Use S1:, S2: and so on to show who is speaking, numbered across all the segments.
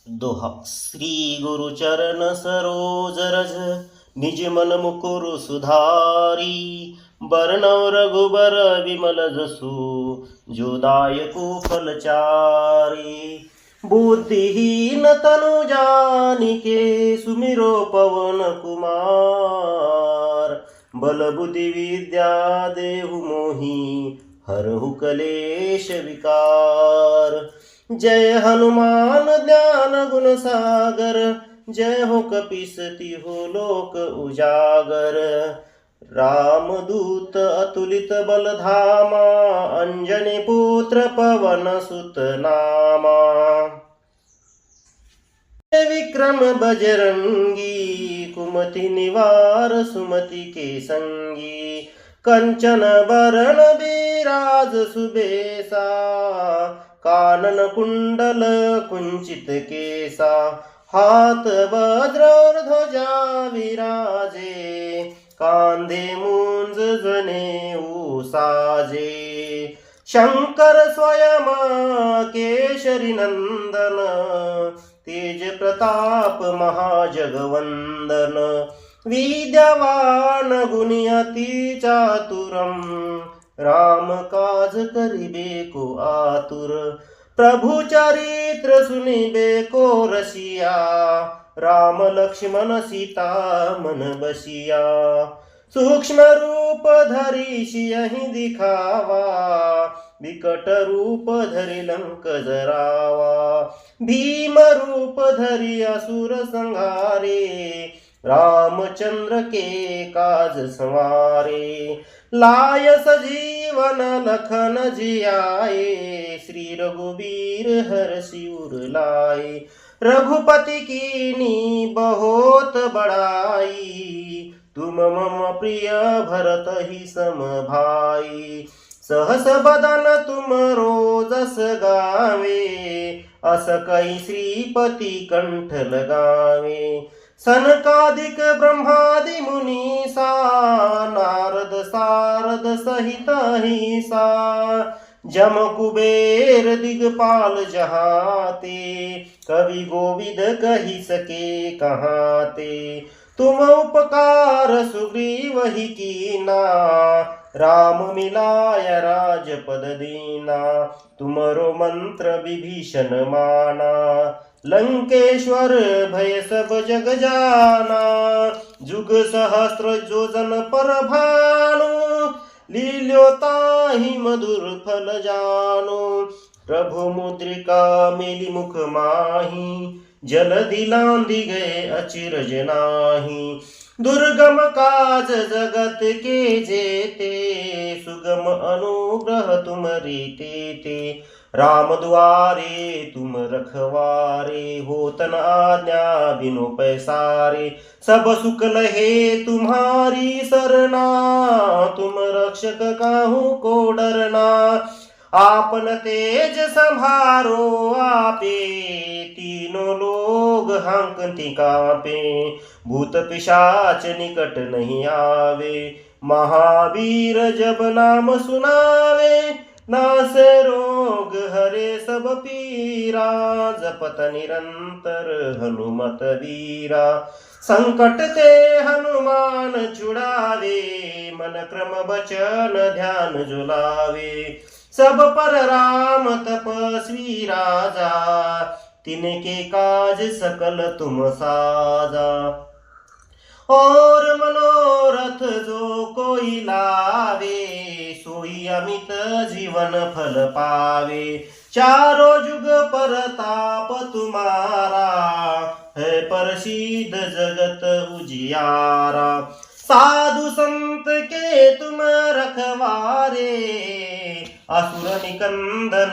S1: Doha Shri गुरु चरण सरोज रज निज मन मुकुर सुधारी बरनव रघुबर विमल जसु जो दायको फलचारी बुद्धिहीन तनु जानिके सुमिरो पवन कुमार बल बुद्धि विद्या देहु मोहि हरहु कलेश विकार। जय हनुमान ज्ञान गुण सागर जय हो कपीसति हो लोक उजागर। रामदूत अतुलित बल धामा अंजनी पुत्र पवन सुत नामा। विक्रम बजरंगी कुमति निवार सुमति के संगी कंचन बरन बिराज सुबेसा कानन कुंडल कुंचित केसा हाथ वज्र और ध्वजा विराजे कांधे मूंज जनेऊ साजे। शंकर स्वयं केशरी नंदन तेज प्रताप महाजगवंदन विद्यावान गुणी अति चातुरम राम काज करिबे को आतुर। प्रभु चरित्र सुनिबे को रसिया राम लक्ष्मण सीता मन बसिया। सूक्ष्म रूप धरि सियहि दिखावा विकट रूप धरि लंक जरावा। भीम रूप धरि असुर संहारे रामचंद्र के काज संवारे। लाय सजीवन लखन जियाए श्री रघुबीर हरषि उर लाए। रघुपति कीनी बहुत बड़ाई तुम मम प्रिय भरत ही सम भाई। सहस बदन तुम रोजस गावे अस कई श्रीपति कंठ लगावे। सनकादिक ब्रह्मादि मुनीसा नारद सारद सहित अहिसा। जम कुबेर दिगपाल जहाते कवि गोविद कहि सके कहाते। तुम उपकार सुग्रीव ही कीना राम मिलाय राजपद दीना। तुमरो मंत्र विभीषण माना लंकेश्वर भय सब जग जाना। जुग सहस्त्र जोजन पर भानु लील्योताहि मधुर फल जानो। प्रभु मुद्रिका मिली मुख माही जल दिलांदी गए अचिरज नाही। दुर्गम काज जगत के जेते सुगम अनुग्रह तुमरे तेते। राम दुआरे तुम रखवारे होत न आज्ञा बिनु पैसारे। सब सुख लहे तुम्हारी सरना तुम रक्षक काहू को डरना। आपन तेज संभारो आपे तीनों लोग हांकती कांपे। भूत पिशाच निकट नहीं आवे महावीर जब नाम सुनावे। नास रोग हरे सब पीरा जपत निरंतर हनुमत वीरा। संकट ते हनुमान छुड़ावे मन क्रम बचन ध्यान जुलावे। सब पर राम तपस्वी राजा तिनके काज सकल तुम साजा। और मनोरथ जो कोई लावे सोई अमित जीवन फल पावे। चारों जुग परताप तुम्हारा है प्रसिद्ध जगत उजियारा। साधु संत के तुम रखवारे असुर निकंदन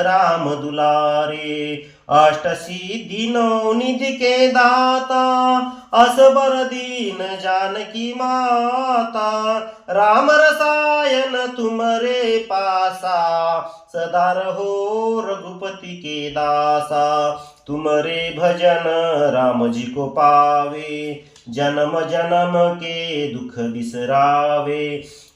S1: राम दुलारे। अष्ट सिद्धि नौ निधि के दाता असबर दीन जानकी माता। राम रसायन तुमरे पासा सदा रहो रघुपति के दासा। तुमरे भजन राम जी को पावे जन्म जन्म के दुख बिसरावे।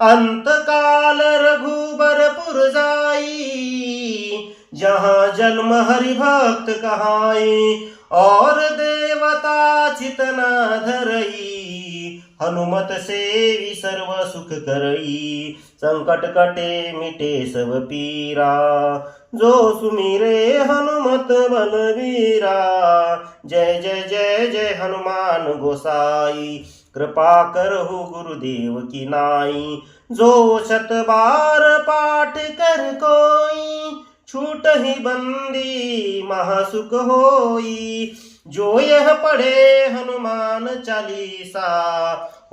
S1: अंत काल रघुबर पुर जाई जहाँ जन्म हरि भक्त कहाई और देवता चित न धरई हनुमत सेवी सर्व सुख करई संकट कटे मिटे सब पीरा जो सुमिरे हनुमत बलवीरा जय जय जय जय हनुमान गोसाई कृपा करहु गुरुदेव की नाई जो शत बार पाठ कर कोई छूट ही बंदी महासुख होई जो यह पढ़े हनुमान चालीसा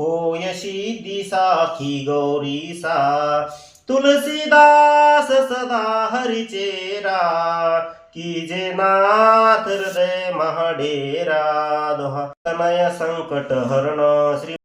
S1: होय सिद्धि साखी गौरीसा तुलसीदास सदा हरि चेरा कीजे नाथ हृदय महाडेरा दोहा तनय संकट हरण श्री